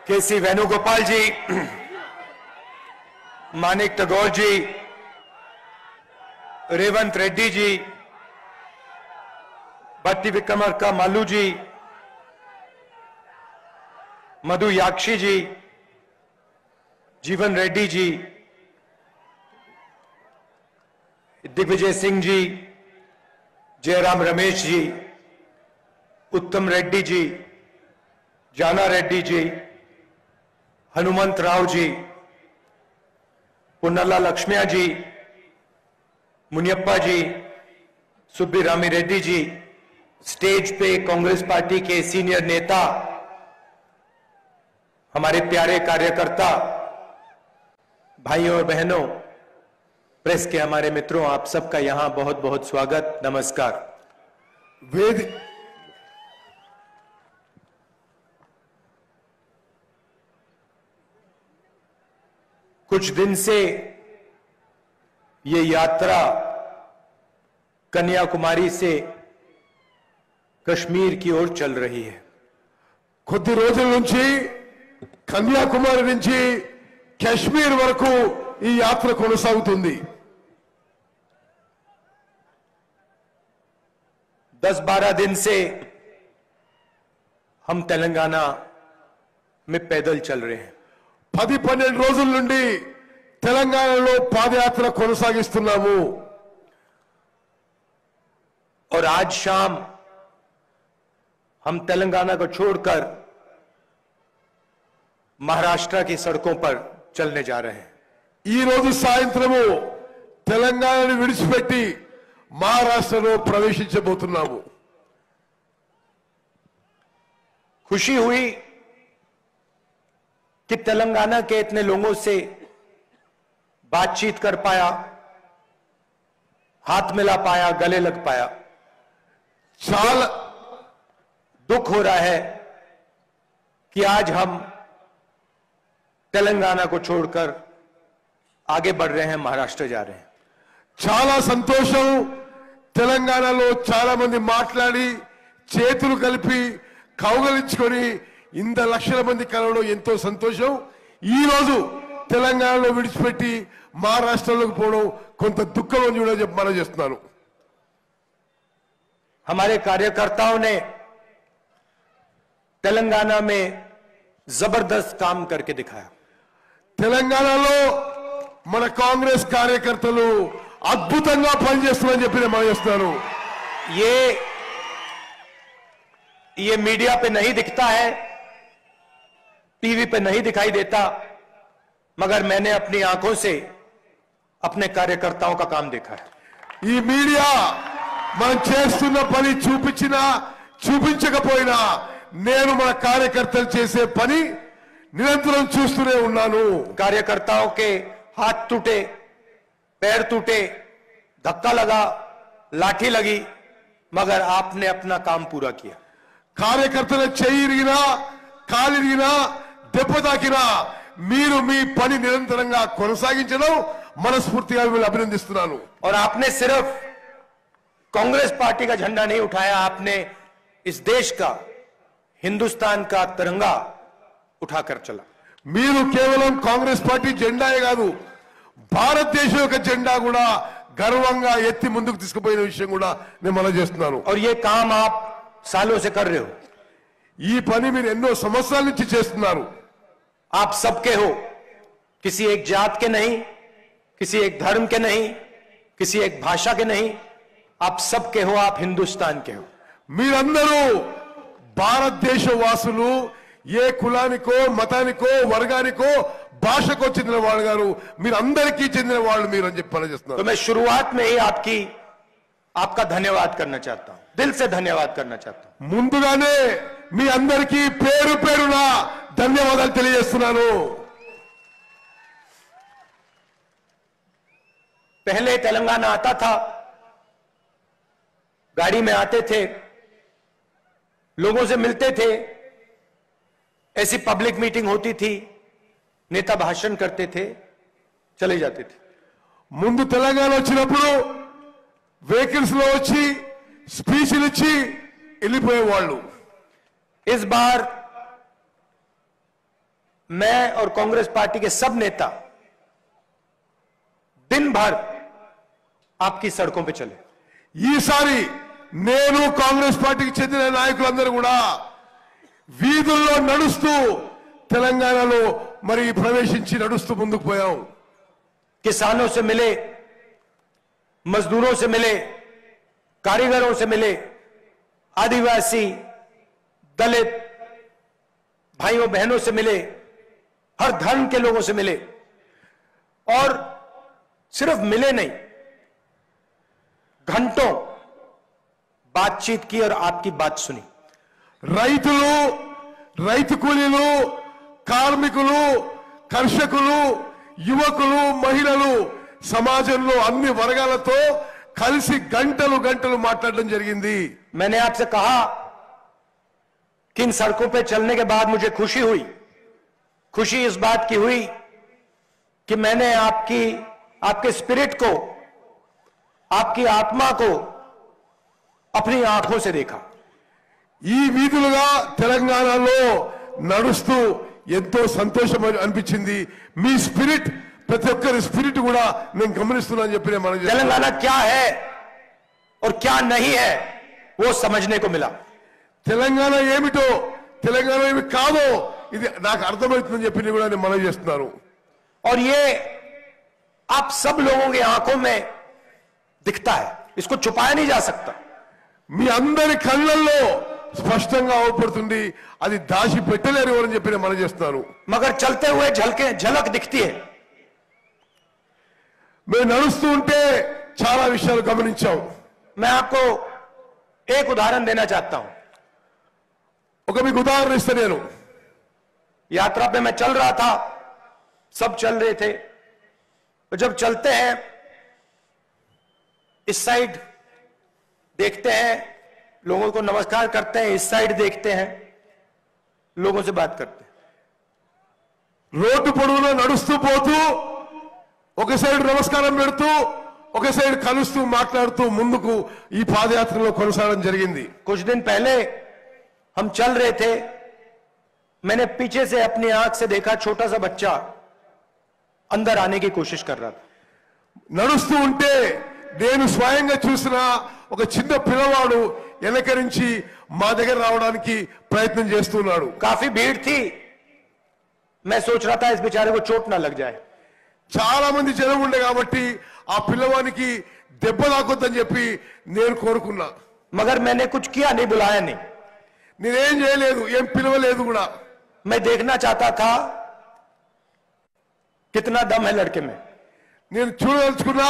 केसी वेणुगोपाल जी, मानिक टगोर जी, रेवंत रेड्डी जी, भट्टी विक्रमार्का मालू जी, मधु याक्षी जी, जीवन रेड्डी जी, दिग्विजय सिंह जी, जयराम रमेश जी, उत्तम रेड्डी जी, जाना रेड्डी जी, हनुमंत राव जी, पुन्नला लक्ष्मिया जी, मुनियप्पा जी, सुब्बीरामी रेड्डी जी, स्टेज पे कांग्रेस पार्टी के सीनियर नेता, हमारे प्यारे कार्यकर्ता, भाइयों और बहनों, प्रेस के हमारे मित्रों, आप सबका यहां बहुत बहुत स्वागत, नमस्कार। कुछ दिन से ये यात्रा कन्याकुमारी से कश्मीर की ओर चल रही है। కొద్ది రోజుల నుంచి కన్యాకుమారి నుంచి కశ్మీర్ వరకు ఈ యాత్ర కొనసాగుతుంది। 10-12 दिन से हम तेलंगाना में पैदल चल रहे हैं। 10-12 రోజుల నుండి తెలంగాణలో పాదయాత్ర కొనసాగిస్తున్నాము। और आज शाम हम तेलंगाना को छोड़कर महाराष्ट्र की सड़कों पर चलने जा रहे हैं। ఈ రోజు సాయంత్రము తెలంగాణను విడిచిపెట్టి మహారాష్ట్రలో ప్రవేశించబోతున్నాము। खुशी हुई कि तेलंगाना के इतने लोगों से बातचीत कर पाया, हाथ मिला पाया, गले लग पाया। చాలా दुख हो रहा है कि आज हम तेलंगाना को छोड़कर आगे बढ़ रहे हैं, महाराष्ट्र जा रहे हैं। చాలా సంతోషం। తెలంగాణలో చాలా మంది మాట్లాడి చేతులు కలిపి కౌగలించుకొని ఇంత లక్షల మంది కలవడం ఎంతో సంతోషం। ఈ రోజు తెలంగాణలో విడిచిపెట్టి మహారాష్ట్రలోకి పోవడం కొంత దుఃఖం అని కూడా మనం చేస్తున్నాను। हमारे कार्यकर्ताओं ने तेलंगाना में जबरदस्त काम करके दिखाया। తెలంగాణలో మన కాంగ్రెస్ కార్యకర్తలు అద్భుతంగా పనిచేస్తున్నారని చెప్పి నేను చేస్తున్నాను। ये मीडिया पे नहीं दिखता है, टीवी पे नहीं दिखाई देता, मगर मैंने अपनी आंखों से अपने कार्यकर्ताओं का काम देखा है। ఈ మీడియా మనం చేస్తున్న పని చూపించినా చూపించకపోయినా నేను మన కార్యకర్తలు చేసే పని నిరంతరం చూస్తూనే ఉన్నాను। कार्यकर्ताओं के हाथ टूटे, पैर टूटे, धक्का लगा, लाठी लगी, मगर आपने अपना काम पूरा किया। కార్యకర్తల చెయ్యి ఇరిగినా కాలు ఇరిగినా దెబ్బ తాకినా మీరు మీ పని నిరంతరంగా కొనసాగించడం మనస్ఫూర్తిగా మిమ్మల్ని అభినందిస్తున్నాను। और आपने सिर्फ कांग्रेस पार्टी का झंडा नहीं उठाया, आपने इस देश का, हिंदुस्तान का तिरंगा उठाकर चला। మీరు కేవలం కాంగ్రెస్ పార్టీ జెండాయే కాదు, భారతదేశం యొక్క జెండా కూడా గర్వంగా ఎత్తి ముందుకు తీసుకుపోయిన విషయం కూడా నేను మనం చేస్తున్నాను। और ये काम आप सालों से कर रहे हो। ఈ పని మీరు ఎన్నో సంవత్సరాల నుంచి చేస్తున్నారు। आप सबके हो, किसी एक जात के नहीं, किसी एक धर्म के नहीं, किसी एक भाषा के नहीं, आप सबके हो, आप हिंदुस्तान के हो। మీరందరూ భారతదేశ వాసులు, ఏ కులానికో మతానికో వర్గానికో భాషకో చెందిన వాళ్ళు గారు, మీరందరికీ చెందిన వాళ్ళు మీరు అని చెప్పి పనిచేస్తున్నారు। तो मैं शुरुआत में ही आपका धन्यवाद करना चाहता हूं, दिल से धन्यवाद करना चाहता हूं। ముందుగానే మీ అందరికీ పేరు పేరున ధన్యవాదాలు తెలియజేస్తున్నాను। पहले तेलंगाना आता था, गाड़ी में आते थे, लोगों से मिलते थे, ऐसी पब्लिक मीटिंग होती थी, नेता भाषण करते थे, चले जाते थे। ముందు తెలంగాణ వచ్చినప్పుడు వెహికల్స్ లో వచ్చి స్పీచ్లు ఇచ్చి వెళ్ళిపోయేవాళ్ళు। इस बार मैं और कांग्रेस पार्टी के सब नेता दिन भर आपकी सड़कों पे चले। ఈసారి నేను కాంగ్రెస్ పార్టీకి చెందిన నాయకులందరూ కూడా వీధుల్లో నడుస్తూ తెలంగాణలో మరి ప్రవేశించి నడుస్తూ ముందుకు పోయాం। किसानों से मिले, मजदूरों से मिले, कारीगरों से मिले, आदिवासी, दलित भाइयों बहनों से मिले, हर धर्म के लोगों से मिले, और सिर्फ मिले नहीं, घंटों बातचीत की और आपकी बात सुनी। రైతులు, రైతు కూలీలు, కార్మికులు, కర్షకులు, యువకులు, మహిళలు, సమాజంలో అన్ని వర్గాలతో కలిసి గంటలు గంటలు మాట్లాడడం జరిగింది। मैंने आपसे कहा कि इन सड़कों पे चलने के बाद मुझे खुशी हुई। खुशी इस बात की हुई कि मैंने आपके स्पिरिट को, आपकी आत्मा को अपनी आंखों से देखा। ఈ వీధులుగా తెలంగాణలో నడుస్తూ ఎంతో సంతోషం అనిపించింది। మీ స్పిరిట్, ప్రతి ఒక్కరి స్పిరిట్ కూడా నేను గమనిస్తున్నానని చెప్పి నేను మనకి तेलंगाना क्या है और क्या नहीं है वो समझने को मिला। తెలంగాణ ఏమిటో, తెలంగాణ ఏమి కాదో ఇది నాకు అర్థమవుతుందని చెప్పి కూడా నేను మనవి చేస్తున్నాను। और ये आप सब लोगों की आंखों में दिखता है, इसको छुपाया नहीं जा सकता। మీ అందరి కళ్ళల్లో స్పష్టంగా అవపడుతుంది, అది దాచి పెట్టలేరు అని చెప్పి నేను మనవి చేస్తున్నాను। मगर चलते हुए झलक दिखती है। మేము నడుస్తూ ఉంటే చాలా విషయాలు గమనించాం। मैं आपको एक उदाहरण देना चाहता हूं। ఒక మీకు ఉదాహరణ ఇస్తే, నేను यात्रा पे मैं चल रहा था, सब चल रहे थे, तो जब चलते हैं इस साइड देखते हैं, लोगों को नमस्कार करते हैं, इस साइड देखते हैं, लोगों से बात करते हैं। రోడ్డు పొడవునా నడుస్తూ పోతూ ఒక సైడ్ నమస్కారం పెడుతూ ఒక సైడ్ కలుస్తూ మాట్లాడుతూ ముందుకు ఈ పాదయాత్రలో కొనసాగడం జరిగింది। कुछ दिन पहले हम चल रहे थे, मैंने पीछे से अपनी आंख से देखा छोटा सा बच्चा अंदर आने की कोशिश कर रहा था। నడుస్తూ ఉంటే నేను స్వయంగా చూసిన ఒక చిన్న పిల్లవాడు వెనక నుంచి మా దగ్గర రావడానికి ప్రయత్నం చేస్తున్నాడు। काफी भीड़ थी, मैं सोच रहा था इस बेचारे को चोट ना लग जाए। చాలా మంది జనం ఉండే కాబట్టి ఆ పిల్లవానికి దెబ్బ తాకొద్దని చెప్పి నేను కోరుకున్నా। मगर मैंने कुछ किया नहीं, बुलाया नहीं। నేనేం చేయలేదు, ఏం పిలవలేదు కూడా। मैं देखना चाहता था कितना दम है लड़के में। నేను చూడదలుచుకున్నా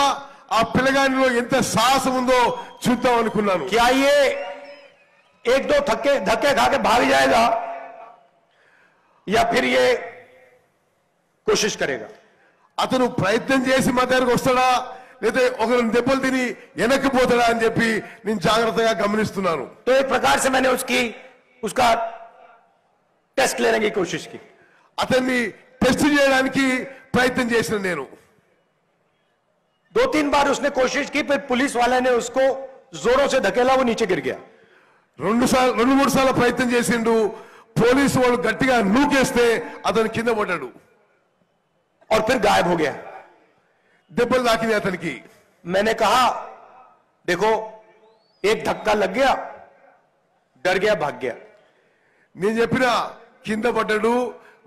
ఆ పిల్లగానిలో ఎంత సాహసం ఉందో చూద్దాం అనుకున్నాను। क्या ये एक दो धक्के खा के भाग जाएगा या फिर ये कोशिश करेगा। అతను ప్రయత్నం చేసి మా దగ్గరకు వస్తాడా లేదా ఒకరిని దెబ్బలు తిని వెనక్కి పోతాడా అని చెప్పి నేను జాగ్రత్తగా గమనిస్తున్నాను। तो एक प्रकार से मैंने उसका टेस्ट लेने की कोशिश की। అతన్ని టెస్ట్ చేయడానికి ప్రయత్నం చేసిన నేను। 2-3 बार उसने कोशिश की, फिर पुलिस वाले ने उसको जोरों से धकेला, वो नीचे गिर गया। 2-3 సార్లు ప్రయత్నం చేసిండు, పోలీసు వాళ్ళు గట్టిగా నూకేస్తే అతను కింద పడ్డాడు, और फिर गायब हो गया। దెబ్బలు తాకినాయి అతనికి। मैंने कहा देखो, एक धक्का लग गया, डर गया, भाग गया। నేను చెప్పిన కింద పడ్డాడు,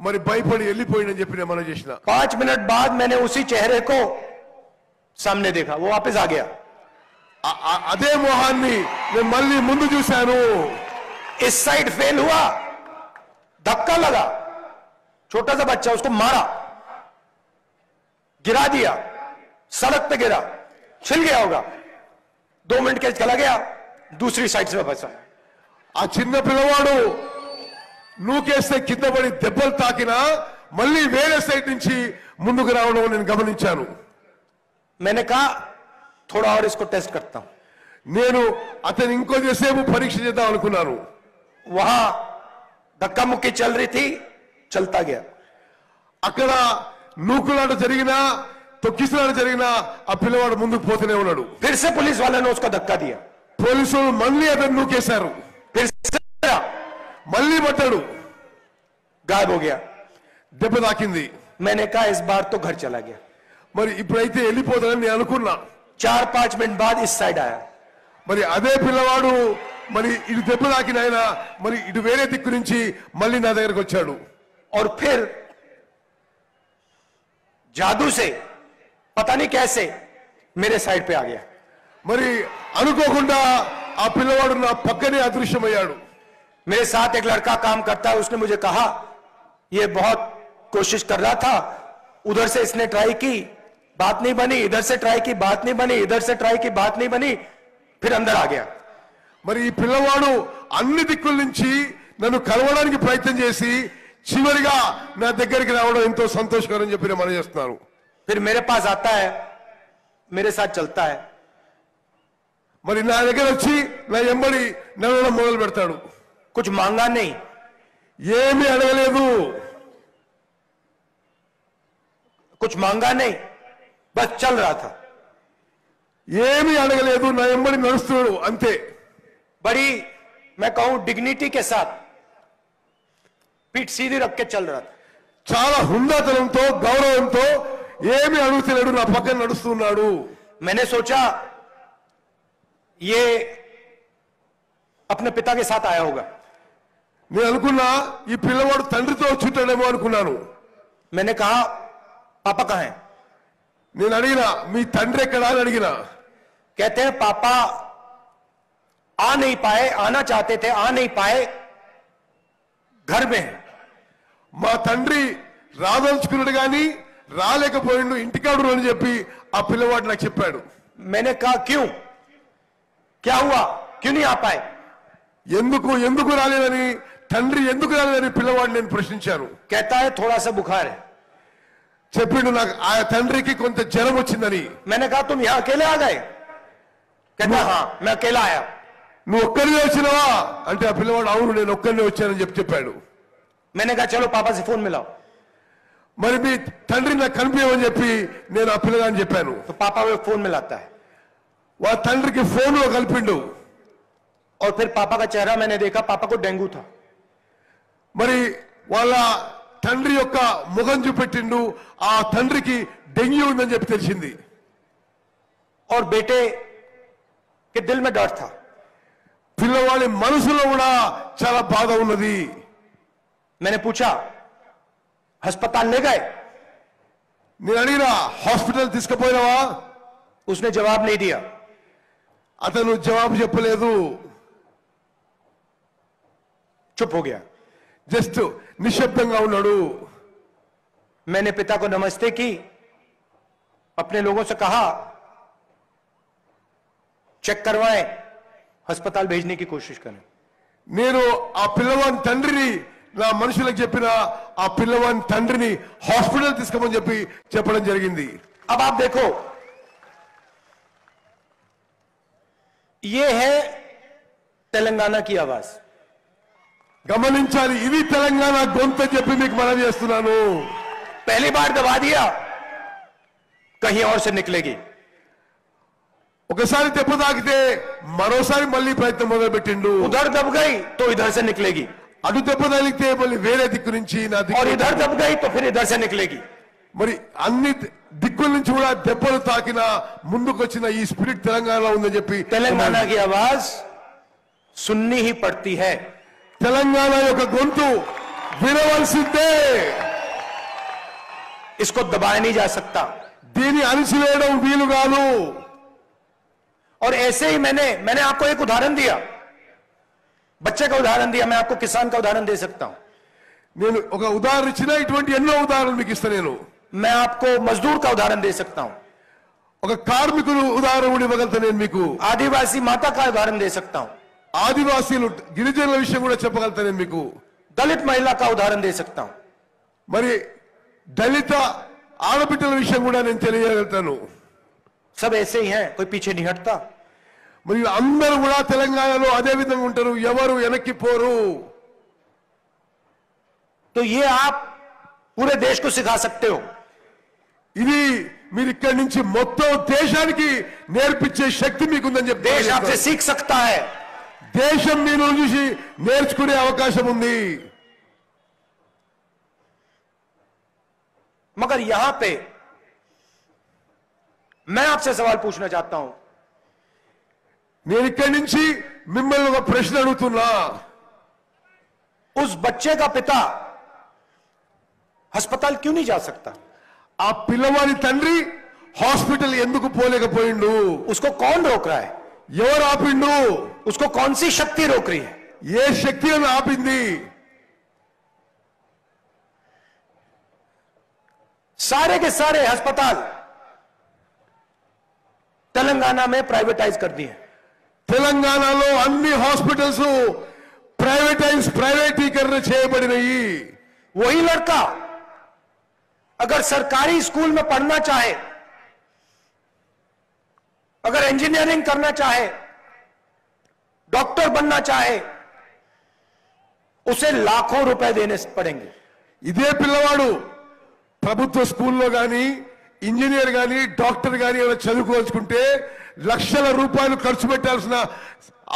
మరి భయపడి వెళ్ళిపోయిందని చెప్పి నేను మనం చేసిన। 5 मिनट बाद मैंने उसी चेहरे को सामने देखा, वो वापस आ गया। అదే మొహాన్ని నేను మళ్ళీ ముందు చూశాను। इस साइड फेल हुआ, धक्का लगा, छोटा सा बच्चा, उसको मारा, गिरा दिया, सड़क पे गिरा, छिल गया होगा। 2 मिनट के चला गया, दूसरी साइड से फंसा। ఆ చిన్న పిల్లవాడు నూకేస్తే కింద పడి దెబ్బలు తాకినా మళ్ళీ వేరే సైడ్ నుంచి ముందుకు రావడం నేను గమనించాను। मैंने कहा थोड़ा और इसको टेस्ट करता हूं। నేను అతను ఇంకొంచెంసేపు పరీక్ష చేద్దాం అనుకున్నాను। वहां धक्का मुक्की चल रही थी, चलता गया। అక్కడ నూకులాట జరిగినా తొక్కిసలాట జరిగినా ఆ పిల్లవాడు ముందుకు పోతూనే ఉన్నాడు। फिर से पुलिस वाले ने उसको धक्का दिया, పోలీసులు మళ్ళీ అతను నూకేశారు, फिर से మళ్ళీ పట్టాడు, गायब हो गया। దెబ్బ తాకింది. मैंने कहा इस बार तो घर चला गया. మరి ఇప్పుడైతే వెళ్ళిపోతానని నేను అనుకున్నా. 4-5 मिनट बाद इस साइड आया. మరి అదే పిల్లవాడు మరి ఇటు దెబ్బ తాకిన ఆయన మరి ఇటు వేరే దిక్కు నుంచి మళ్ళీ నా దగ్గరకు వచ్చాడు. और फिर जादू से पता नहीं कैसे मेरे साइड पे आ गया. మరి అనుకోకుండా ఆ పిల్లవాడు నా పక్కనే అదృశ్యమయ్యాడు. मेरे साथ एक लड़का काम करता है, उसने मुझे कहा ये बहुत कोशिश कर रहा था, उधर से इसने ट्राई की, बात नहीं बनी, इधर से ट्राई की, बात नहीं बनी, इधर से ट्राई की, बात नहीं बनी, फिर अंदर आ गया. మరి ఈ పిల్లవాడు అన్ని దిక్కుల నుంచి నన్ను కలవడానికి ప్రయత్నం చేసి చివరిగా నా దగ్గరికి రావడం ఎంతో సంతోషకరం చెప్పి నేను మనం చేస్తున్నాను. फिर मेरे पास आता है, मेरे साथ चलता है. మరి నా దగ్గర వచ్చి నా ఎంబడి నడవడం మొదలు పెడతాడు. कुछ मांगा नहीं, ఏమీ అడగలేదు, कुछ मांगा नहीं, बस चल रहा था. ఏమీ అడగలేదు, నా ఎంబడి నడుస్తున్నాడు అంతే. बड़ी मैं कहूं डिग्निटी के साथ पीठ सीधी रख के चल रहा था. చాలా హుందాతనంతో గౌరవంతో ఏమీ అడుగుతలేడు, నా పక్కన నడుస్తున్నాడు. मैंने सोचा ये अपने पिता के साथ आया होगा. నేను అనుకున్నా ఈ పిల్లవాడు తండ్రితో వచ్చుంటాడేమో అనుకున్నాను. मैंने कहा पापा कहाँ हैं? నేను అడిగినా మీ తండ్రి ఎక్కడా అని అడిగినా. कहते हैं पापा आ नहीं पाए, आना चाहते थे, आ नहीं पाए, घर में है. మా తండ్రి రాదలుచుకున్నాడు గాని రాలేకపోయిండు, ఇంటికాడు అని చెప్పి ఆ పిల్లవాడు నాకు చెప్పాడు. मैंने कहा क्यों, क्या हुआ, क्यों नहीं आ पाए? ఎందుకు ఎందుకు రాలేదని, తండ్రి ఎందుకు రాలేదని పిల్లవాడు నేను ప్రశ్నించాను. कहता है थोड़ा सा बुखार है. చెప్పిండు నాకు ఆ తండ్రికి కొంత జ్వరం వచ్చిందని. मैंने कहा तुम यहाँ अकेले आ गए? कहता हाँ मैं अकेला आया. నువ్వు ఒక్కరినే వచ్చినావా అంటే ఆ పిల్లవాడు అవును నేను ఒక్కరినే వచ్చానని చెప్పాడు. मैंने कहा चलो पापा से फोन मिलाओ. మరి మీ తండ్రి నాకు కనిపించమని చెప్పి నేను ఆ పిల్లగాని చెప్పాను. तो पापा वो फोन मिलाता है వాళ్ళ తండ్రికి ఫోన్ లో కలిపిండు. और फिर पापा का चेहरा मैंने देखा, पापा को डेंगू था. మరి వాళ్ళ తండ్రి యొక్క ముఖం చూపెట్టిండు, ఆ తండ్రికి డెంగ్యూ ఉందని చెప్పి తెలిసింది. और बेटे के दिल में डर था. పిల్లవాడి మనసులో కూడా చాలా బాధ ఉన్నది. मैंने पूछा अस्पताल ले गए? నేను అడిగినా హాస్పిటల్ తీసుకుపోయినావా? उसने जवाब नहीं दिया. అతను జవాబు చెప్పలేదు, चुप हो गया. జస్ట్ నిశ్శబ్దంగా ఉన్నాడు. मैंने पिता को नमस्ते की, अपने लोगों से कहा चेक करवाएं, अस्पताल भेजने की कोशिश करें. నేను ఆ పిల్లవాని తండ్రిని నా మనుషులకు చెప్పిన ఆ పిల్లవాని తండ్రిని హాస్పిటల్ తీసుకోమని చెప్పి చెప్పడం జరిగింది. अब आप देखो ये है तेलंगाना की आवाज. గమనించాలి, ఇది తెలంగాణ గొంతు చెప్పి మీకు మనవి చేస్తున్నాను. पहली बार दबा दिया, कहीं और से निकलेगी. ఒకసారి దెబ్బ తాకితే మరోసారి మళ్ళీ ప్రయత్నం మొదలు పెట్టిండు. उधर दब गई तो इधर से निकलेगी, అటు దెబ్బ తగిలితే మళ్ళీ వేరే దిక్కు నుంచి నా और దిక్కు, इधर दब गई तो फिर इधर से निकलेगी. మరి అన్ని దిక్కుల నుంచి కూడా దెబ్బలు తాకిన ముందుకు వచ్చిన ఈ స్పిరిట్ తెలంగాణలో ఉందని చెప్పి तेलंगाना की आवाज सुननी ही पड़ती है. తెలంగాణ యొక్క గొంతు వినవలసిందే. इसको दबाया नहीं जा सकता. దీన్ని అణిచివేయడం వీలు కాదు. और ऐसे ही मैंने आपको एक उदाहरण दिया, बच्चे का उदाहरण दिया, मैं आपको किसान का उदाहरण दे सकता हूं. నేను ఒక ఉదాహరణ ఇచ్చిన ఇటువంటి ఎన్నో ఉదాహరణలు మీకు ఇస్తా. నేను मैं आपको मजदूर का उदाहरण दे सकता हूं, ఒక కార్మికులు ఉదాహరణ కూడా ఇవ్వగలుగుతా. నేను మీకు आदिवासी माता का उदाहरण दे सकता हूं, ఆదివాసీలు గిరిజనుల విషయం కూడా చెప్పగలుగుతా. నేను మీకు दलित महिला का उदाहरण दे सकता हूं, మరి దళిత ఆడబిడ్డల విషయం కూడా నేను తెలియగలుగుతాను. सब ऐसे ही हैं, कोई पीछे नहीं हटता. మరి అందరూ కూడా తెలంగాణలో అదే విధంగా ఉంటారు, ఎవరు వెనక్కి పోరు. तो ये आप पूरे देश को सिखा सकते हो. ఇది మీరు ఇక్కడి నుంచి మొత్తం దేశానికి నేర్పించే శక్తి మీకుందని చెప్పి देश आपसे सीख सकता है. దేశం మీరు చూసి నేర్చుకునే అవకాశం ఉంది. मगर यहां पे मैं आपसे सवाल पूछना चाहता हूं, నేను ఇక్కడి నుంచి మిమ్మల్ని ఒక ప్రశ్న అడుగుతున్నా. उस बच्चे का पिता अस्पताल क्यों नहीं जा सकता? ఆ పిల్లవాడి తండ్రి హాస్పిటల్ ఎందుకు పోలేకపోయిండు? उसको कौन रोक रहा है? ఎవరు ఆపిండు? उसको कौन सी शक्ति रोक रही है? ఏ శక్తి అని ఆపింది? सारे के सारे अस्पताल तेलंगाना में प्राइवेटाइज कर दिए. తెలంగాణలో అన్ని హాస్పిటల్స్ ప్రైవేటీకరణ చేయబడినాయి. वही लड़का अगर सरकारी स्कूल में पढ़ना चाहे, अगर इंजीनियरिंग करना चाहे, डॉक्टर बनना चाहे, उसे लाखों रुपए देने पड़ेंगे. ఇదే పిల్లవాడు ప్రభుత్వ స్కూల్లో గాని ఇంజనీర్ గాని డాక్టర్ గాని ఏమైనా చదువుకోవాల్సుకుంటే లక్షల రూపాయలు ఖర్చు పెట్టాల్సిన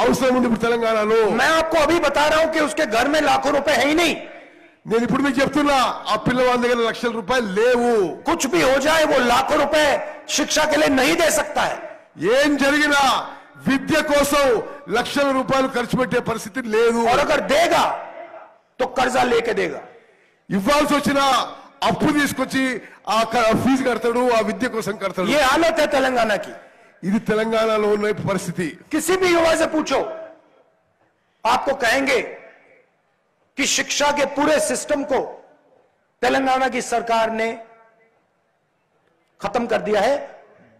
అవసరం ఉంది ఇప్పుడు తెలంగాణలో. मैं आपको अभी बता रहा हूं कि उसके घर में लाखों रुपए है ही नहीं. నేను ఇప్పుడు మీకు చెప్తున్నా, ఆ పిల్లవాడి దగ్గర లక్షల రూపాయలు లేవు. कुछ भी हो जाए वो लाखों रुपए शिक्षा के लिए नहीं दे सकता है. ఏం జరిగినా విద్య కోసం లక్షల రూపాయలు ఖర్చు పెట్టే పరిస్థితి లేదు. और अगर देगा तो कर्जा लेके देगा. ఇవ్వాల్సి వచ్చినా అప్పు తీసుకొచ్చి ఆ ఫీజు కడతాడు, ఆ విద్య కోసం కడతాడు. ये हालत है तेलंगाना की. ఇది తెలంగాణలో ఉన్న పరిస్థితి. किसी भी युवा से पूछो, आपको कहेंगे कि शिक्षा के पूरे सिस्टम को तेलंगाना की सरकार ने खत्म कर दिया है,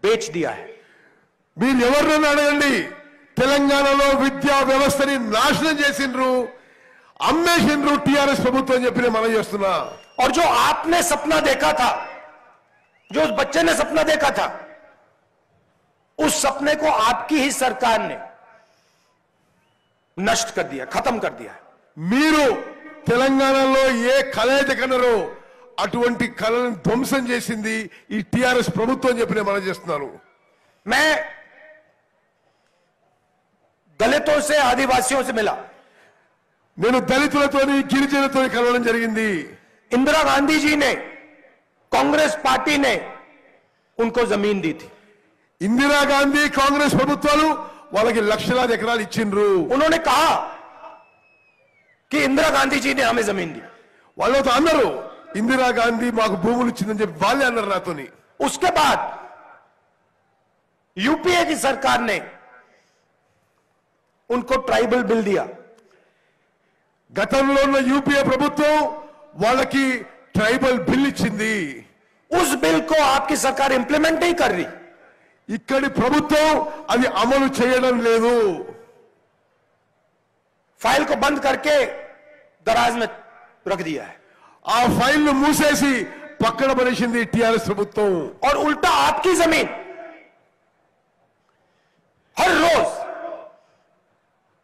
बेच दिया है. మీరు ఎవరినైనా అడగండి, తెలంగాణలో విద్యా వ్యవస్థని నాశనం చేసిండ్రు, అమ్మేసిండ్రు టీఆర్ఎస్ ప్రభుత్వం అని చెప్పి నేను మనం చేస్తున్నా. और जो आपने सपना देखा था, जो उस बच्चे ने सपना देखा था, उस सपने को आपकी ही सरकार ने नष्ट कर दिया, खत्म कर दिया. మీరు తెలంగాణలో ఏ కళ అయితే కన్నారో అటువంటి కళను ధ్వంసం చేసింది ఈ టీఆర్ఎస్ ప్రభుత్వం అని చెప్పి నేను మనం చేస్తున్నాను. मैं दलितों से, आदिवासियों से मिला. నేను దళితులతోని గిరిజనులతో కలవడం జరిగింది. इंदिरा गांधी जी ने, कांग्रेस पार्टी ने उनको जमीन दी थी. ఇందిరాగాంధీ కాంగ్రెస్ ప్రభుత్వాలు వాళ్ళకి లక్షలాది ఎకరాలు ఇచ్చిండ్రు. उन्होंने कहा कि इंदिरा गांधी जी ने हमें जमीन दी. వాళ్ళతో అన్నారు ఇందిరాగాంధీ మాకు భూములు ఇచ్చిందని చెప్పి వాళ్ళే అన్నారు నాతోని. उसके बाद यूपीए की सरकार ने उनको ट्राइबल बिल दिया. గతంలో ఉన్న యూపీఏ ప్రభుత్వం వాళ్ళకి ట్రైబల్ బిల్ ఇచ్చింది. उस बिल को आपकी सरकार इंप्लीमेंट नहीं कर रही. ఇక్కడి ప్రభుత్వం అది అమలు చేయడం లేదు. फाइल को बंद करके दराज में रख दिया है. ఆ ఫైల్ ను మూసేసి పక్కన పడేసింది టీఆర్ఎస్ ప్రభుత్వం. और उल्टा आपकी जमीन हर रोज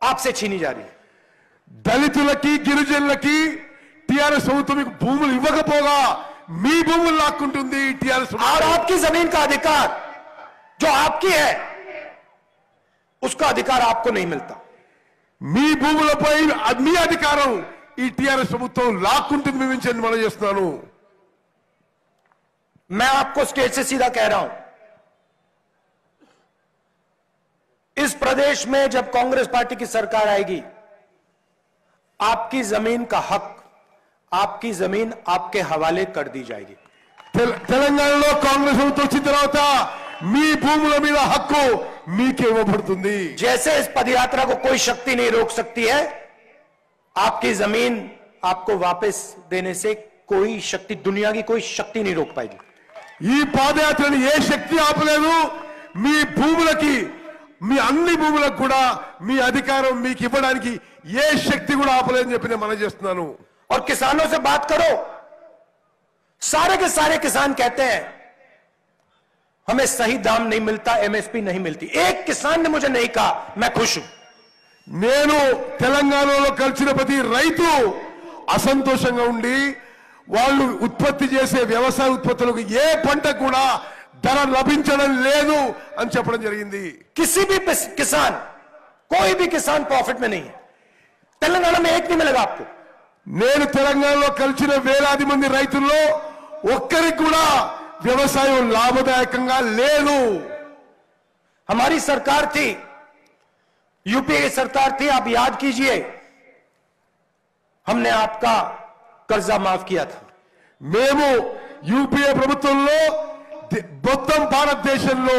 आपसे छीनी जा रही है. దళితులకి గిరిజనులకి టీఆర్ఎస్ ప్రభుత్వం మీకు భూములు ఇవ్వకపోగా మీ భూములు లాక్కుంటుంది టీఆర్ఎస్ और ప్రభుత్వం. आपकी जमीन का अधिकार जो आपकी है उसका अधिकार आपको नहीं मिलता. మీ భూములపై మీ అధికారం ఈ టీఆర్ఎస్ ప్రభుత్వం లాక్కుంటుంది మీ నుంచి మనం చేస్తున్నాను. मैं आपको स्टेज से सीधा कह रहा हूं, इस प्रदेश में जब कांग्रेस पार्टी की सरकार आएगी, आपकी जमीन का हक, आपकी जमीन आपके हवाले कर दी जाएगी. తెలంగాణలో కాంగ్రెస్ ప్రభుత్వం వచ్చిన తర్వాత మీ భూముల మీద హక్కు మీకే ఇవ్వబడుతుంది. जैसे इस पदयात्रा को कोई शक्ति नहीं रोक सकती है, आपकी जमीन आपको वापस देने से कोई शक्ति, दुनिया की कोई शक्ति नहीं रोक पाएगी. ఈ పాదయాత్రని ఏ శక్తి ఆపలేదు. మీ భూములకి, మీ అన్ని భూములకు కూడా మీ అధికారం మీకు ఇవ్వడానికి ఏ శక్తి కూడా ఆపలేదని చెప్పి నేను మనం చేస్తున్నాను. और किसानों से बात करो, सारे के सारे किसान कहते हैं हमें सही दाम नहीं मिलता, एमएसपी नहीं मिलती. एक किसान ने मुझे नहीं कहा मैं खुश हूं. నేను తెలంగాణలో కలిసిన ప్రతి రైతు అసంతోషంగా ఉండి వాళ్ళు ఉత్పత్తి చేసే వ్యవసాయ ఉత్పత్తులకు ఏ పంట కూడా ధర లభించడం లేదు అని చెప్పడం జరిగింది. किसी भी किसान, कोई भी किसान प्रॉफिट में नहीं है. तेलंगाना में एक नहीं मिलेगा आपको. నేను తెలంగాణలో కలిసిన వేలాది మంది రైతుల్లో ఒక్కరికి కూడా వ్యవసాయం లాభదాయకంగా లేదు. हमारी सरकार थी, यूपीए की सरकार थी, आप याद कीजिए, हमने आपका कर्जा माफ किया था. మేము యూపీఏ ప్రభుత్వంలో మొత్తం భారతదేశంలో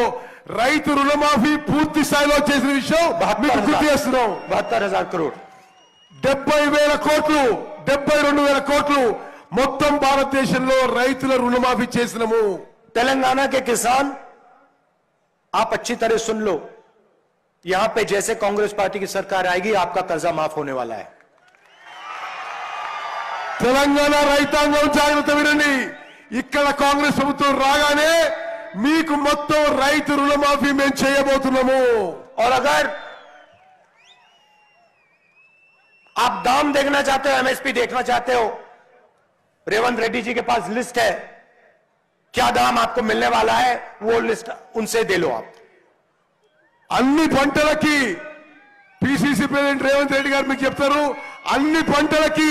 రైతు రుణమాఫీ పూర్తి స్థాయిలో చేసిన విషయం మీకు గుర్తు చేస్తున్నాం. 72,000 करोड़, 70,000 కోట్లు, 72,000 కోట్లు మొత్తం భారతదేశంలో రైతుల రుణమాఫీ చేసినాము. तेलंगाना के किसान, आप अच्छी तरह सुन लो, यहां पे जैसे कांग्रेस पार्टी की सरकार आएगी आपका कर्जा माफ होने वाला है. తెలంగాణ రైతాంగం జాగ్రత్త వినండి. ఇక్కడ కాంగ్రెస్ ప్రభుత్వం రాగానే మీకు మొత్తం రైతు రుణమాఫీ మేము చేయబోతున్నాము. और अगर आप दाम देखना चाहते हो, एमएसपी देखना चाहते हो, रेवंत रेड्डी जी के पास लिस्ट है, क्या दाम आपको मिलने वाला है, वो लिस्ट उनसे दे लो. आप అన్ని పంటలకి పిసిసి ప్రెసిడెంట్ రేవంత్ రెడ్డి గారు మీకు చెప్తారు, అన్ని పంటలకి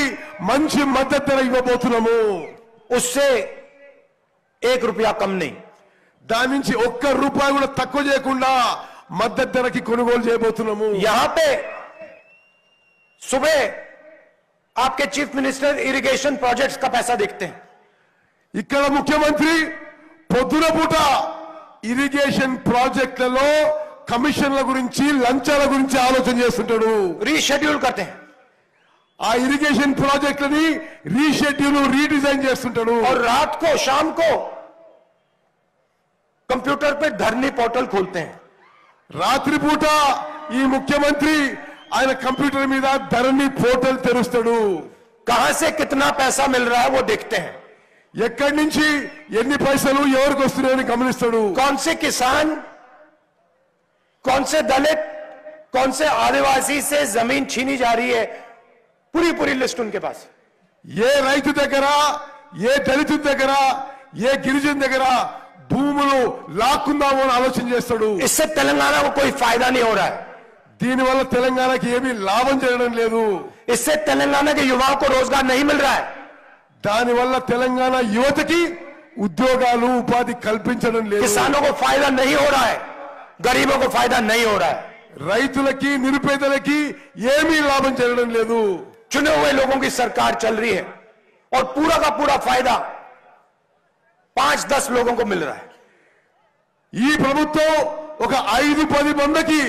మంచి మద్దతు ధర ఇవ్వబోతున్నాము. उससे 1 रुपया कम नहीं. దాని నుంచి ఒక్క రూపాయి కూడా తక్కువ చేయకుండా మద్దతు ధరకి కొనుగోలు చేయబోతున్నాము. यहां पे सुबह आपके चीफ मिनिस्टर इरिगेशन प्रोजेक्ट्स का पैसा देखते हैं. ఇక్కడ ముఖ్యమంత్రి పొద్దున పూట ఇరిగేషన్ ప్రాజెక్టులలో కమిషన్ల గురించి లంచాల గురించి ఆలోచన చేస్తుంటాడు. रीशेड्यूल करते हैं ఆ ఇరిగేషన్ ప్రాజెక్టులని రీషెడ్యూల్ రీడిజైన్ చేస్తుంటాడు. और रात को शाम को कंप्यूटर पे धरनी पोर्टल खोलते हैं. రాత్రిపూట ఈ ముఖ్యమంత్రి ఆయన కంప్యూటర్ మీద ధరణి పోర్టల్ తెరుస్తాడు. कहां से कितना पैसा मिल रहा है वो देखते हैं. ఎక్కడి నుంచి ఎన్ని పైసలు ఎవరికి వస్తున్నాయని గమనిస్తాడు. कौन से किसान, कौन से दलित, कौन से आदिवासी से जमीन छीनी जा रही है, पूरी पूरी लिस्ट उनके पास. ఏ రైతు దగ్గర, ఏ దళితు దగ్గర, ఏ గిరిజన దగ్గర భూములు లాక్కుందామో అని ఆలోచన చేస్తాడు. इससे तेलंगाना को कोई फायदा नहीं हो रहा है. దీనివల్ల తెలంగాణకి ఏమీ లాభం జరగడం లేదు. इससे तेलंगाना के युवाओं को रोजगार नहीं मिल रहा है. దానివల్ల తెలంగాణ యువతకి ఉద్యోగాలు ఉపాధి కల్పించడం లేదు. किसानों को फायदा नहीं हो रहा है, गरीबों को फायदा नहीं हो रहा है. రైతులకి నిరుపేదలకి ఏమీ లాభం జరగడం లేదు. चुने हुए लोगों की सरकार चल रही है और पूरा का पूरा फायदा 5-10 लोगों को मिल रहा है. ఈ ప్రభుత్వం ఒక 5-10 మందికి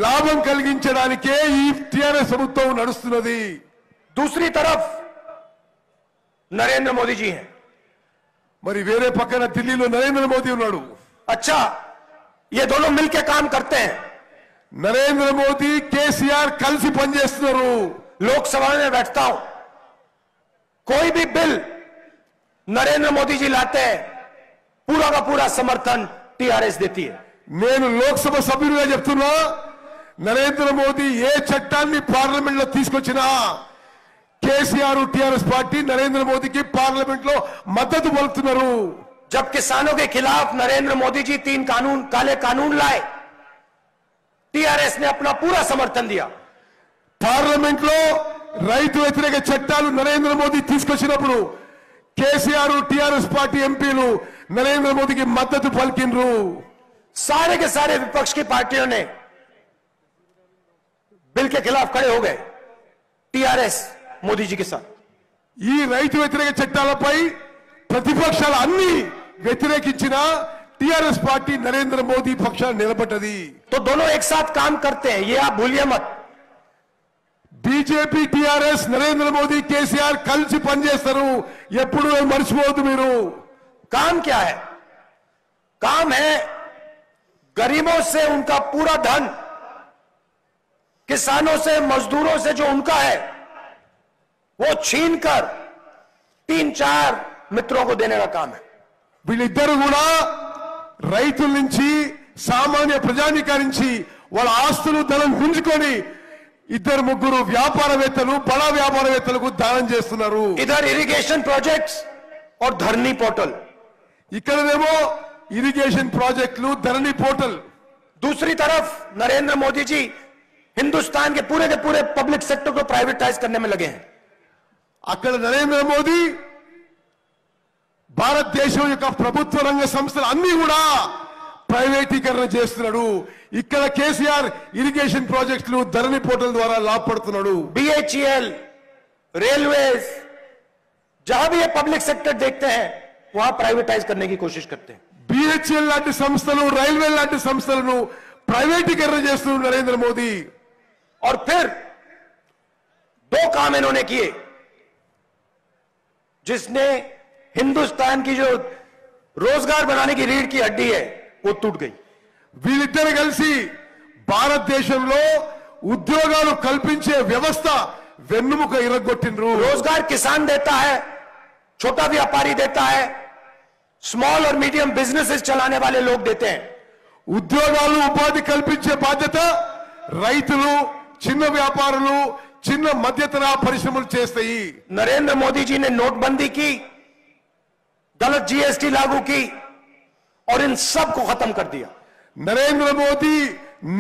లాభం కలిగించడానికే ఈ టిఆర్ఎస్ ప్రభుత్వం నడుస్తున్నది. दूसरी तरफ नरेंद्र मोदी जी हैं. మరి వేరే పక్కన ఢిల్లీలో నరేంద్ర మోదీ ఉన్నాడు. अच्छा, ये दोनों मिलकर काम करते हैं. నరేంద్ర మోదీ కేసీఆర్ కలిసి పనిచేస్తున్నారు. लोकसभा में बैठता हूं, कोई भी बिल नरेंद्र मोदी जी लाते हैं, पूरा का पूरा समर्थन टीआरएस देती है. నేను లోక్సభ సభ్యుడిగా చెప్తున్నా, నరేంద్ర మోదీ ఏ చట్టాన్ని పార్లమెంట్ లో తీసుకొచ్చినా కేసీఆర్ టీఆర్ఎస్ పార్టీ నరేంద్ర మోదీకి పార్లమెంట్ లో మద్దతు పలుకుతున్నారు. जब किसानों के खिलाफ नरेंद्र मोदी जी 3 काले कानून लाए, टीआरएस ने अपना पूरा समर्थन दिया. పార్లమెంట్ లో రైతు వ్యతిరేక చట్టాలు నరేంద్ర మోదీ తీసుకొచ్చినప్పుడు కేసీఆర్ టీఆర్ఎస్ పార్టీ ఎంపీలు నరేంద్ర మోదీకి మద్దతు పలికిండ్రు. सारे के सारे विपक्ष की पार्टियों ने बिल के खिलाफ खड़े हो गए, टीआरएस मोदी जी के साथ. ఈ రైతు వ్యతిరేక చట్టాలపై ప్రతిపక్షాలు అన్ని వ్యతిరేకించిన టీఆర్ఎస్ పార్టీ నరేంద్ర మోదీ పక్షాన్ని నిలబడ్డది. तो दोनों एक साथ काम करते हैं, ये आप भूलिए मत. బీజేపీ టీఆర్ఎస్ నరేంద్ర మోదీ కేసీఆర్ కలిసి పనిచేస్తారు. ఎప్పుడు మర్చిపోవద్దు మీరు. काम क्या है? काम है गरीबों से उनका पूरा धन, किसानों से, मजदूरों से जो उनका है वो छीनकर 3-4 मित्रों को देने का काम है. వీళ్ళిద్దరు కూడా రైతుల నుంచి సామాన్య ప్రజానికారించి వాళ్ళ ఆస్తులు ధనం గుంజుకొని 2-3 వ్యాపారవేత్తలు, బడా వ్యాపారవేత్తలకు దానం చేస్తున్నారు. इधर इरिगेशन प्रोजेक्ट्स और धरनी पोर्टल, ఇక్కడనేమో ఇరిగేషన్ ప్రాజెక్టులు, ధరణి పోర్టల్. दूसरी तरफ नरेंद्र मोदी जी हिंदुस्तान के पूरे पब्लिक सेक्टर को प्राइवेटाइज करने में लगे हैं. అక్కడ నరేంద్ర మోదీ భారతదేశం యొక్క ప్రభుత్వ రంగ సంస్థలు అన్ని కూడా ప్రైవేటీకరణ చేస్తున్నాడు. ఇక్కడ కేసీఆర్ ఇరిగేషన్ ప్రాజెక్టులు ధరణి పోర్టల్ ద్వారా లాభపడుతున్నాడు. BHEL, रेलवेज, जहां भी ये पब्लिक सेक्टर देखते हैं वहां प्राइवेटाइज करने की कोशिश करते हैं. BHEL లాంటి సంస్థలు, రైల్వే లాంటి సంస్థలను ప్రైవేటీకరణ చేస్తున్నారు నరేంద్ర మోదీ. और फिर दो काम इन्होंने किए जिसने हिंदुस्तान की जो रोजगार बनाने की रीढ़ की हड्डी है वो टूट गई. వీళ్ళిద్దరు కలిసి భారతదేశంలో ఉద్యోగాలు కల్పించే వ్యవస్థ వెన్నుముక ఇరగొట్టిండ్రు. रोजगार किसान देता है, छोटा व्यापारी देता है, स्मॉल और मीडियम बिजनेसेस चलाने वाले लोग देते हैं. ఉద్యోగాలు ఉపాధి కల్పించే బాధ్యత రైతులు, చిన్న వ్యాపారులు, చిన్న మధ్యతరహా పరిశ్రమలు చేస్తాయి. नरेंद्र मोदी जी ने नोटबंदी की, गलत GST लागू की और इन सब को खत्म कर दिया. నరేంద్ర మోదీ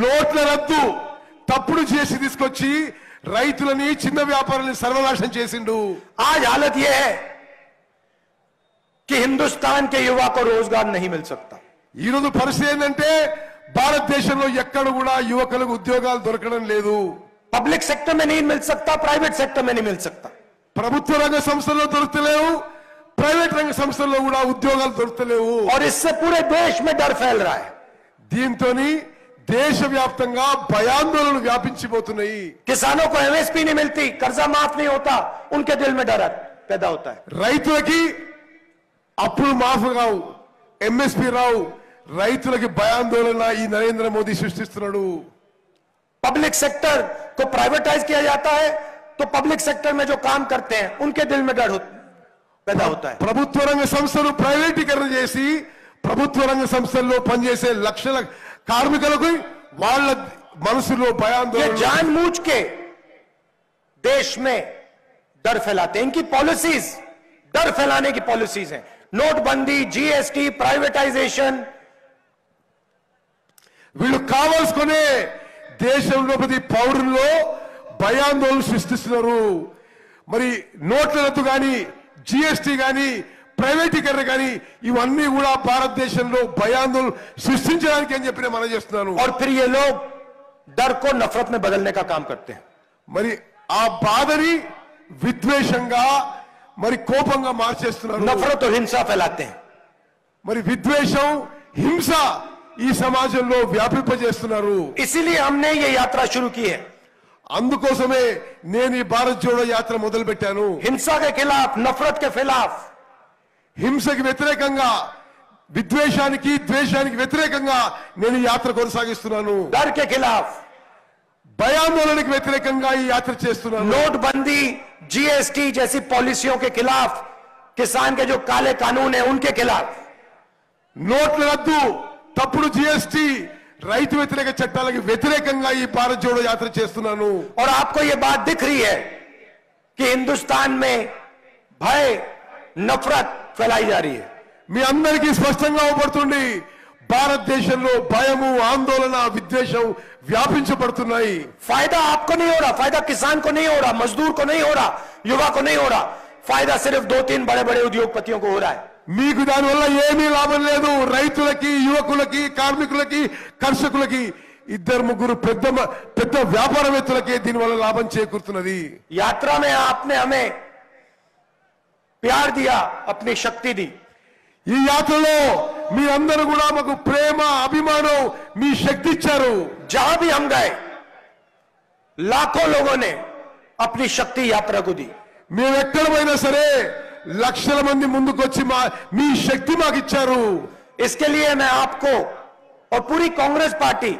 నోట్ల రద్దు, తప్పుడు చేసి తీసుకొచ్చి రైతులని, చిన్న వ్యాపారులని సర్వనాశనం చేసిండు. आज हालत यह है कि हिंदुस्तान के युवा को रोजगार नहीं मिल सकता. ఈ రోజు పరిస్థితి ఏంటంటే భారతదేశంలో ఎక్కడ కూడా యువకులకు ఉద్యోగాలు దొరకడం లేదు. पब्लिक सेक्टर में नहीं मिल सकता, प्राइवेट सेक्टर में नहीं मिल सकता. ప్రభుత్వ రంగ సంస్థల్లో దొరుకుతలేవు, ప్రైవేట్ రంగ సంస్థల్లో కూడా ఉద్యోగాలు దొరుకుతలేవు. और इससे पूरे देश में डर फैल रहा है. దీంతోని దేశవ్యాప్తంగా భయాందోళనలు వ్యాపించిపోతున్నాయి. किसानों को MSP नहीं मिलती, कर्जा माफ नहीं होता, उनके दिल में डर पैदा होता है. రైతులకి అప్పులు మాఫ్ కావు, MSP రావు, రైతులకి భయాందోళన ఈ నరేంద్ర మోదీ సృష్టిస్తున్నాడు. पब्लिक सेक्टर को प्राइवेटाइज किया जाता है तो पब्लिक सेक्टर में जो काम करते हैं उनके दिल में डर पैदा होता है. ప్రభుత్వ రంగ సంస్థలు ప్రైవేటీకరణ చేసి ప్రభుత్వ రంగ సంస్థల్లో పనిచేసే లక్షల కార్మికులకు వాళ్ళ మనసులో ये భయాందోళన. जानबूझ के देश में डर फैलाते हैं. इनकी पॉलिसीज डर फैलाने की पॉलिसीज हैं. नोटबंदी, GST, प्राइवेटाइजेशन. వీళ్ళు కావాల్సుకునే దేశంలో ప్రతి పౌరుల్లో భయాందోళన సృష్టిస్తున్నారు. మరి నోట్ల రద్దు కానీ, GST కానీ, ప్రైవేటీకరణ కానీ ఇవన్నీ కూడా భారతదేశంలో భయాందోళన సృష్టించడానికి అని చెప్పి నేను మనం చేస్తున్నాను. और फिर ये लोग डर को नफरत में बदलने का काम करते हैं. మరి ఆ బాధని విద్వేషంగా, మరి కోపంగా మార్చేస్తున్నారు. नफरत और हिंसा फैलाते हैं. మరి విద్వేషం, హింస ఈ సమాజంలో వ్యాపింపజేస్తున్నారు. इसीलिए हमने ये यात्रा शुरू की है. అందుకోసమే నేను ఈ భారత్ జోడో యాత్ర మొదలు పెట్టాను. हिंसा के खिलाफ, नफरत के खिलाफ, హింసకి వ్యతిరేకంగా, విద్వేషానికి, ద్వేషానికి వ్యతిరేకంగా నేను ఈ యాత్ర కొనసాగిస్తున్నాను. डर के खिलाफ, భయాందోళనకి వ్యతిరేకంగా ఈ యాత్ర చేస్తున్నాను. नोटबंदी, GST जैसी पॉलिसियों के खिलाफ, किसान के जो काले कानून है उनके खिलाफ, నోట్ల రద్దు, తప్పుడు GST, రైతు వ్యతిరేక చట్టాలకు వ్యతిరేకంగా ఈ భారత్ జోడో యాత్ర చేస్తున్నాను. और आपको ये बात दिख रही है कि हिंदुस्तान में भय, नफरत फैलाई जा रही है. మీ అందరికీ స్పష్టంగా అవబడుతుంది, భారతదేశంలో భయము, ఆందోళన, విద్వేషం వ్యాపించబడుతున్నాయి. फायदा आपको नहीं हो रहा, फायदा किसान को नहीं हो रहा, मजदूर को नहीं हो रहा, युवा को नहीं हो रहा. फायदा सिर्फ 2-3 बड़े बड़े उद्योगपतियों को हो रहा है. మీకు దానివల్ల ఏమీ లాభం లేదు. రైతులకి, యువకులకి, కార్మికులకి, కర్షకులకి, ఇద్దరు ముగ్గురు పెద్ద పెద్ద వ్యాపారవేత్తలకే దీనివల్ల లాభం చేకూరుతున్నది. यात्रा में आपने हमें प्यार दिया, अपनी शक्ति दी. ఈ యాత్రలో మీరందరూ కూడా మాకు ప్రేమ, అభిమానం, మీ శక్తి ఇచ్చారు. जहां भी हम गए लाखों लोगों ने अपनी शक्ति यात्रा को दी. మేము ఎక్కడ పోయినా సరే లక్షల మంది ముందుకొచ్చి మీ శక్తి మాకు ఇచ్చారు. इसके लिए मैं आपको और पूरी कांग्रेस पार्टी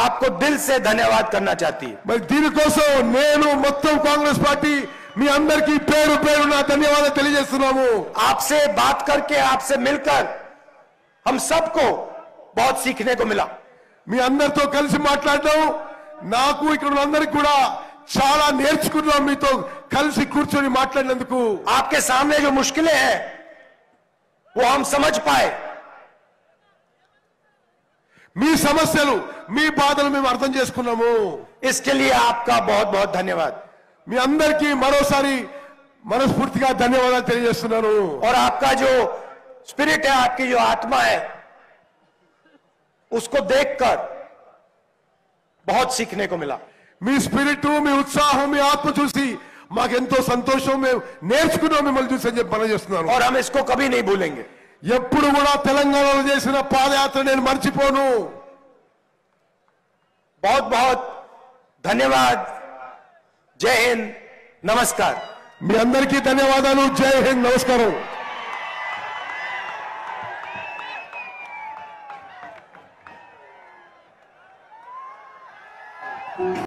आपको दिल से धन्यवाद करना चाहती है. మరి దీనికోసం నేను మొత్తం కాంగ్రెస్ పార్టీ మీ అందరికీ పేరు పేరున ధన్యవాదాలు తెలియజేస్తున్నాము. आपसे बात करके, आपसे मिलकर हम सबको बहुत सीखने को मिला. మీ అందరితో కలిసి మాట్లాడడం, నాకు ఇక్కడ అందరికి కూడా చాలా నేర్చుకున్నాం. మీతో కలిసి కూర్చొని మాట్లాడినందుకు आपके सामने जो मुश्किलें हैं वो हम समझ पाए. మీ సమస్యలు, మీ బాధలు మేము అర్థం చేసుకున్నాము. इसके लिए आपका बहुत बहुत धन्यवाद. మీ అందరికీ మరోసారి మనస్ఫూర్తిగా ధన్యవాదాలు తెలియజేస్తున్నాను. और आपका जो स्पिरिट है, आपकी जो आत्मा है, उसको देखकर बहुत सीखने को मिला। మీ స్పిరిట్, మీ ఉత్సాహం, మీ ఆత్మ చూసి మాకెంతో సంతోషం, మేము నేర్చుకున్నాం మిమ్మల్ని చూసి అని చెప్పి మనం చేస్తున్నాను. और हम इसको कभी नहीं भूलेंगे. ఎప్పుడు కూడా తెలంగాణలో చేసిన పాదయాత్ర నేను మర్చిపోను. बहुत बहुत धन्यवाद. जय हिंद, नमस्कार. మీ అందరికీ ధన్యవాదాలు. జై హింద్, నమస్కారం.